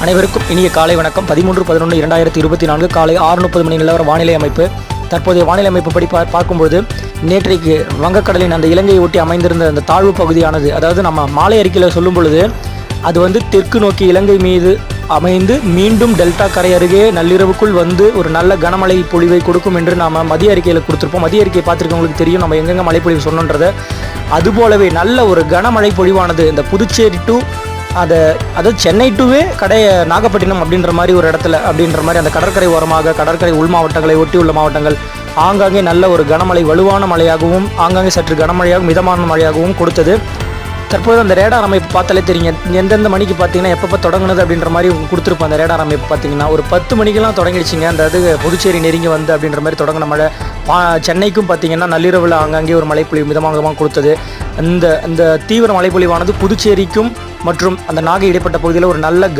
அனைவருக்கும் இனிய காலை வணக்கம். 13/11/2024 காலை 6:30 மணி நிலவர வானிலை அமைப்பு. தற்போதைய வானிலை அமைப்பு படி பார்க்கும்போது நேற்றைக்கு வங்கக்கடலின் அந்த இலங்கையை ஒட்டி அமைந்திருந்த அந்த தாழ்வு பகுதியானது, அதாவது நம்ம மாலை அறிக்கையில் சொல்லும் பொழுது அது வந்து தெற்கு நோக்கி இலங்கை மீது அமைந்து மீண்டும் டெல்டா கரை அருகே நள்ளிரவுக்குள் வந்து ஒரு நல்ல கனமழை பொழிவை கொடுக்கும் என்று நாம் மதிய அறிக்கையில் கொடுத்துருப்போம். மதிய அறிக்கையை பார்த்துருக்கவங்களுக்கு தெரியும் நம்ம எங்கெங்கே மழை பொழிவு சொன்னோன்றதை. அதுபோலவே நல்ல ஒரு கனமழை பொழிவானது இந்த புதுச்சேரி டு அதாவது சென்னை டுவே நாகப்பட்டினம் அப்படின்ற மாதிரி ஒரு இடத்துல அப்படின்ற மாதிரி அந்த கடற்கரை ஓரமாக கடற்கரை உள் மாவட்டங்களை ஒட்டி உள்ள மாவட்டங்கள் ஆங்காங்கே நல்ல ஒரு கனமழை வலுவான மழையாகவும் ஆங்காங்கே சற்று கனமழையாகவும் மிதமான மழையாகவும் கொடுத்தது. தற்போது அந்த ரேடார் அமைப்பு பார்த்தாலே தெரியும் எந்தெந்த மணிக்கு பார்த்தீங்கன்னா எப்பப்போ தொடங்குனது அப்படின்ற மாதிரி கொடுத்துருப்போம். அந்த ரேடார் அமைப்பு பார்த்தீங்கன்னா ஒரு 10 மணிக்கெல்லாம் தொடங்கிடுச்சிங்க. அந்த அது புதுச்சேரி நெருங்கி வந்து அப்படின்ற மாதிரி தொடங்கின மழை சென்னைக்கும் பார்த்தீங்கன்னா நள்ளிரவில் அங்கங்கே ஒரு மழைப்பொழிவு மிதமாக கொடுத்தது. இந்த தீவிர மழைப்பொழிவானது புதுச்சேரிக்கும் மற்றும் அந்த நாகை இடைப்பட்ட பகுதியில் ஒரு நல்ல